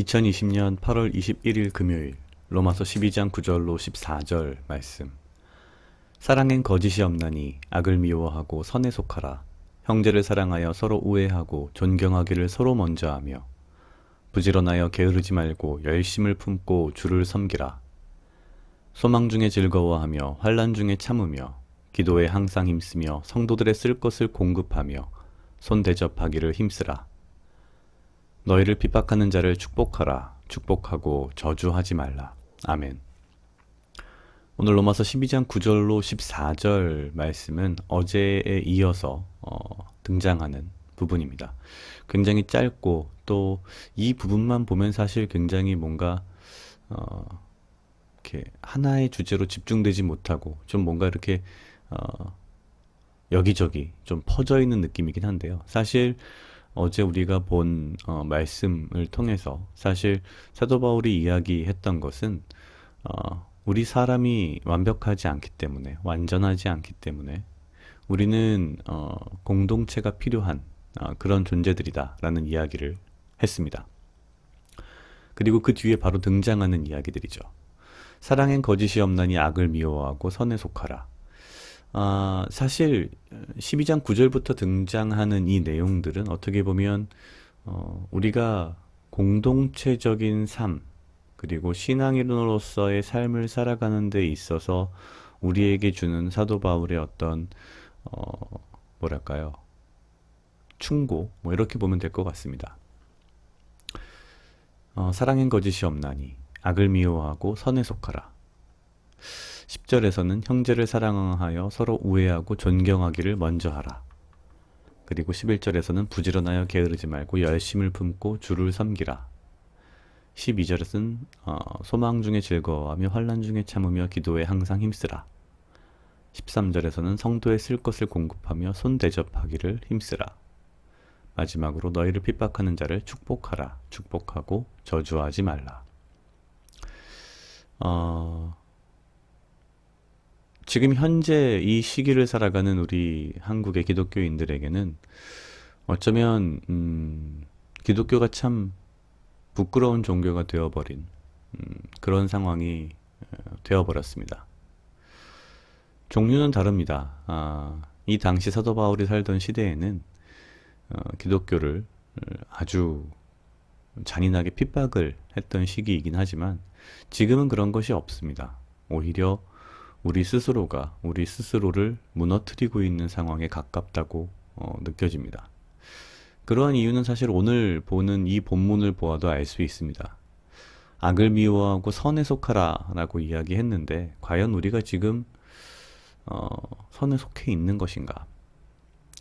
2020년 8월 21일 금요일 로마서 12장 9절로 14절 말씀. 사랑엔 거짓이 없나니 악을 미워하고 선에 속하라. 형제를 사랑하여 서로 우애하고 존경하기를 서로 먼저 하며 부지런하여 게으르지 말고 열심을 품고 주를 섬기라. 소망 중에 즐거워하며 환난 중에 참으며 기도에 항상 힘쓰며 성도들의 쓸 것을 공급하며 손 대접하기를 힘쓰라. 너희를 핍박하는 자를 축복하라. 축복하고 저주하지 말라. 아멘. 오늘 로마서 12장 9절로 14절 말씀은 어제에 이어서 등장하는 부분입니다. 굉장히 짧고 또 이 부분만 보면 사실 굉장히 뭔가 이렇게 하나의 주제로 집중되지 못하고 좀 뭔가 이렇게 여기저기 좀 퍼져 있는 느낌이긴 한데요. 사실 어제 우리가 본 말씀을 통해서 사실 사도 바울이 이야기했던 것은 우리 사람이 완벽하지 않기 때문에, 완전하지 않기 때문에 우리는 공동체가 필요한 그런 존재들이다라는 이야기를 했습니다. 그리고 그 뒤에 바로 등장하는 이야기들이죠. 사랑엔 거짓이 없나니 악을 미워하고 선에 속하라. 사실 12장 9절부터 등장하는 이 내용들은 어떻게 보면 우리가 공동체적인 삶, 그리고 신앙인으로서의 삶을 살아가는 데 있어서 우리에게 주는 사도 바울의 어떤 뭐랄까요, 충고, 뭐 이렇게 보면 될 것 같습니다. 사랑엔 거짓이 없나니 악을 미워하고 선에 속하라. 10절에서는 형제를 사랑하여 서로 우애하고 존경하기를 먼저 하라. 그리고 11절에서는 부지런하여 게으르지 말고 열심을 품고 주를 섬기라. 12절에서는 소망 중에 즐거워하며 환난 중에 참으며 기도에 항상 힘쓰라. 13절에서는 성도의 쓸 것을 공급하며 손 대접하기를 힘쓰라. 마지막으로 너희를 핍박하는 자를 축복하라. 축복하고 저주하지 말라. 지금 현재 이 시기를 살아가는 우리 한국의 기독교인들에게는 어쩌면 기독교가 참 부끄러운 종교가 되어버린 그런 상황이 되어버렸습니다. 종류는 다릅니다. 이 당시 사도 바울이 살던 시대에는 기독교를 아주 잔인하게 핍박을 했던 시기이긴 하지만 지금은 그런 것이 없습니다. 오히려 우리 스스로가 우리 스스로를 무너뜨리고 있는 상황에 가깝다고 느껴집니다. 그러한 이유는 사실 오늘 보는 이 본문을 보아도 알 수 있습니다. 악을 미워하고 선에 속하라 라고 이야기했는데 과연 우리가 지금 선에 속해 있는 것인가?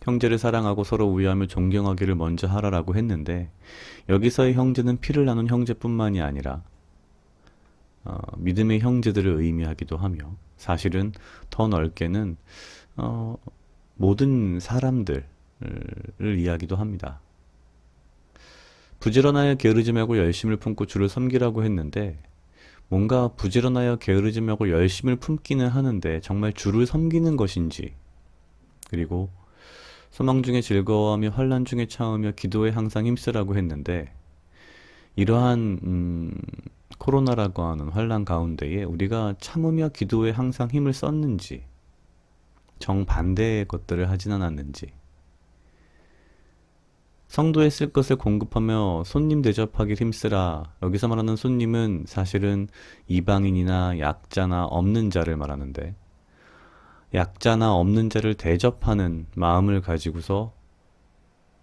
형제를 사랑하고 서로 우애하며 존경하기를 먼저 하라라고 했는데 여기서의 형제는 피를 나눈 형제뿐만이 아니라 믿음의 형제들을 의미하기도 하며 사실은 더 넓게는 모든 사람들을 이야기도 합니다. 부지런하여 게으르지 말고 열심을 품고 주를 섬기라고 했는데 뭔가 부지런하여 게으르지 말고 열심을 품기는 하는데 정말 주를 섬기는 것인지, 그리고 소망 중에 즐거워하며 환난 중에 참으며 기도에 항상 힘쓰라고 했는데 이러한 코로나라고 하는 환난 가운데에 우리가 참으며 기도에 항상 힘을 썼는지, 정반대의 것들을 하진 않았는지, 성도에 쓸 것을 공급하며 손님 대접하길 힘쓰라. 여기서 말하는 손님은 사실은 이방인이나 약자나 없는 자를 말하는데 약자나 없는 자를 대접하는 마음을 가지고서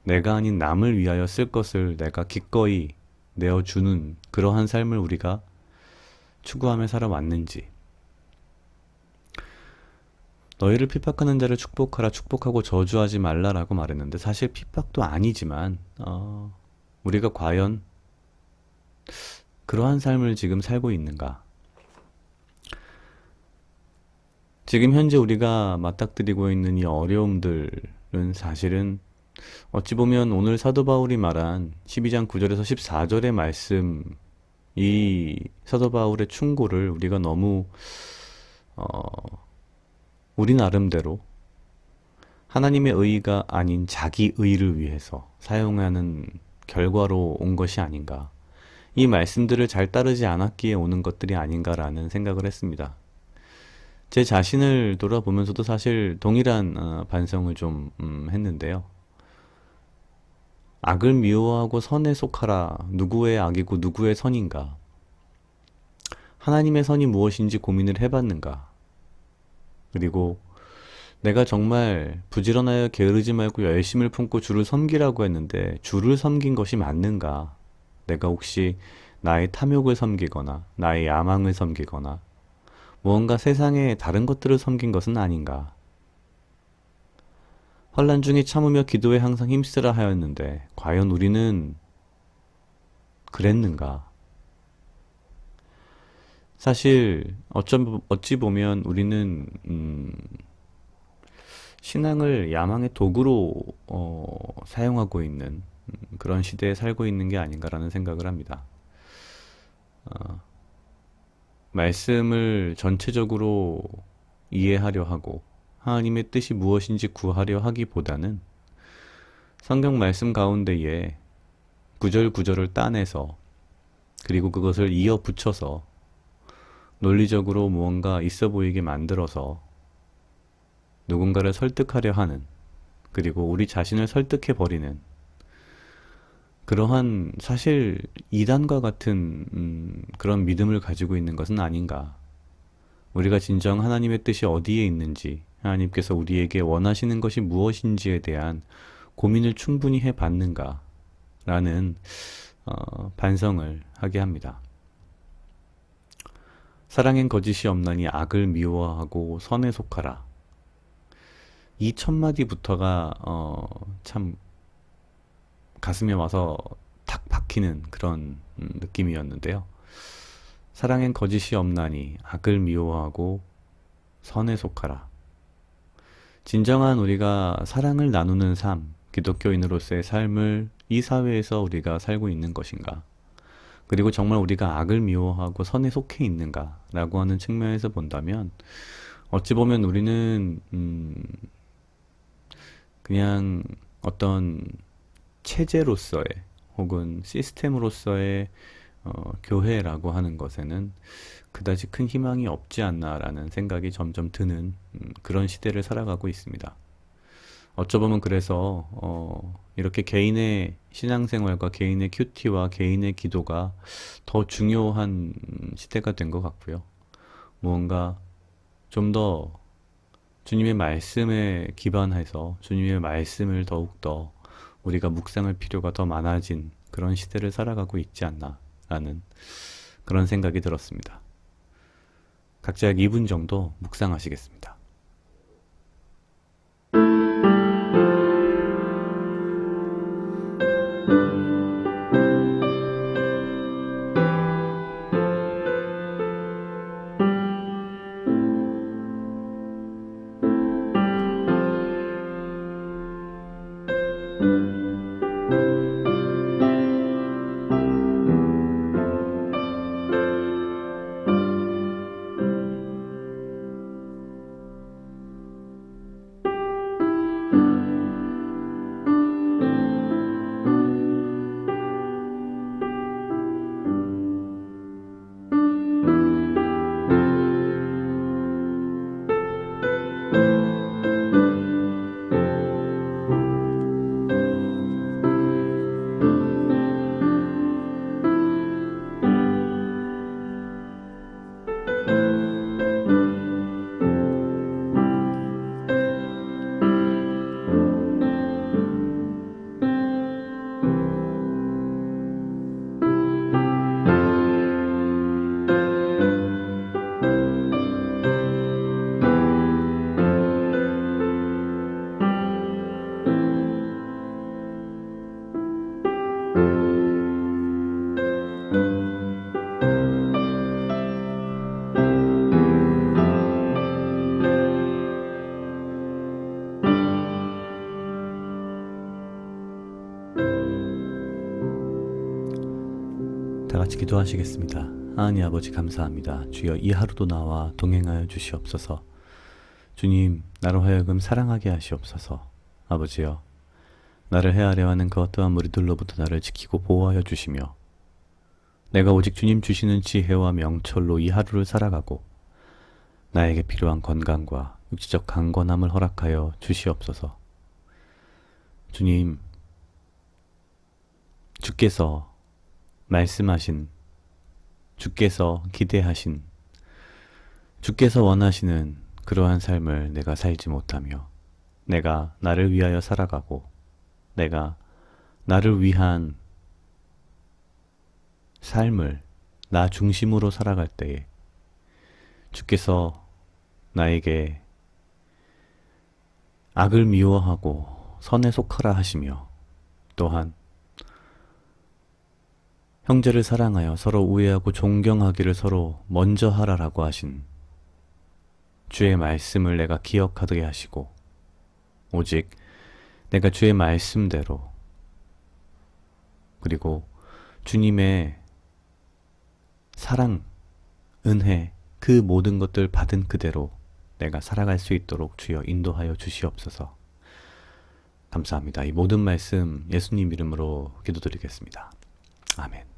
내가 아닌 남을 위하여 쓸 것을 내가 기꺼이 내어주는 그러한 삶을 우리가 추구하며 살아왔는지, 너희를 핍박하는 자를 축복하라. 축복하고 저주하지 말라라고 말했는데 사실 핍박도 아니지만 우리가 과연 그러한 삶을 지금 살고 있는가? 지금 현재 우리가 맞닥뜨리고 있는 이 어려움들은 사실은 어찌 보면 오늘 사도 바울이 말한 12장 9절에서 14절의 말씀, 이 사도 바울의 충고를 우리가 너무 우리 나름대로 하나님의 의가 아닌 자기 의를 위해서 사용하는 결과로 온 것이 아닌가. 이 말씀들을 잘 따르지 않았기에 오는 것들이 아닌가라는 생각을 했습니다. 제 자신을 돌아보면서도 사실 동일한 반성을 좀 했는데요. 악을 미워하고 선에 속하라. 누구의 악이고 누구의 선인가? 하나님의 선이 무엇인지 고민을 해봤는가? 그리고 내가 정말 부지런하여 게으르지 말고 열심을 품고 주를 섬기라고 했는데 주를 섬긴 것이 맞는가? 내가 혹시 나의 탐욕을 섬기거나 나의 야망을 섬기거나 무언가 세상의 다른 것들을 섬긴 것은 아닌가? 환난 중에 참으며 기도에 항상 힘쓰라 하였는데 과연 우리는 그랬는가? 사실 어찌 보면 우리는 신앙을 야망의 도구로 사용하고 있는 그런 시대에 살고 있는 게 아닌가라는 생각을 합니다. 말씀을 전체적으로 이해하려 하고 하나님의 뜻이 무엇인지 구하려 하기보다는 성경 말씀 가운데에 구절 구절을 따내서 그리고 그것을 이어 붙여서 논리적으로 무언가 있어 보이게 만들어서 누군가를 설득하려 하는 그리고 우리 자신을 설득해 버리는 그러한 사실 이단과 같은 그런 믿음을 가지고 있는 것은 아닌가. 우리가 진정 하나님의 뜻이 어디에 있는지 하나님께서 우리에게 원하시는 것이 무엇인지에 대한 고민을 충분히 해봤는가 라는 반성을 하게 합니다. 사랑엔 거짓이 없나니 악을 미워하고 선에 속하라. 이 첫 마디부터가 참 가슴에 와서 탁 박히는 그런 느낌이었는데요. 사랑엔 거짓이 없나니 악을 미워하고 선에 속하라. 진정한 우리가 사랑을 나누는 삶, 기독교인으로서의 삶을 이 사회에서 우리가 살고 있는 것인가? 그리고 정말 우리가 악을 미워하고 선에 속해 있는가? 라고 하는 측면에서 본다면 어찌 보면 우리는 그냥 어떤 체제로서의 혹은 시스템으로서의 교회라고 하는 것에는 그다지 큰 희망이 없지 않나라는 생각이 점점 드는 그런 시대를 살아가고 있습니다. 어쩌보면 그래서 이렇게 개인의 신앙생활과 개인의 큐티와 개인의 기도가 더 중요한 시대가 된 것 같고요. 무언가 좀 더 주님의 말씀에 기반해서 주님의 말씀을 더욱더 우리가 묵상할 필요가 더 많아진 그런 시대를 살아가고 있지 않나라는 그런 생각이 들었습니다. 각자 약 2분 정도 묵상하시겠습니다. 다 같이 기도하시겠습니다. 하나님 아버지 감사합니다. 주여 이 하루도 나와 동행하여 주시옵소서. 주님, 나로 하여금 사랑하게 하시옵소서. 아버지여, 나를 헤아려 하는 그 어떠한 무리들로부터 나를 지키고 보호하여 주시며 내가 오직 주님 주시는 지혜와 명철로 이 하루를 살아가고 나에게 필요한 건강과 육체적 강건함을 허락하여 주시옵소서. 주님, 주께서 말씀하신, 주께서 기대하신, 주께서 원하시는 그러한 삶을 내가 살지 못하며 내가 나를 위하여 살아가고 내가 나를 위한 삶을 나 중심으로 살아갈 때에 주께서 나에게 악을 미워하고 선에 속하라 하시며 또한 형제를 사랑하여 서로 우애하고 존경하기를 서로 먼저 하라라고 하신 주의 말씀을 내가 기억하게 하시고 오직 내가 주의 말씀대로 그리고 주님의 사랑, 은혜, 그 모든 것들 받은 그대로 내가 살아갈 수 있도록 주여 인도하여 주시옵소서. 감사합니다. 이 모든 말씀 예수님 이름으로 기도드리겠습니다. 아멘.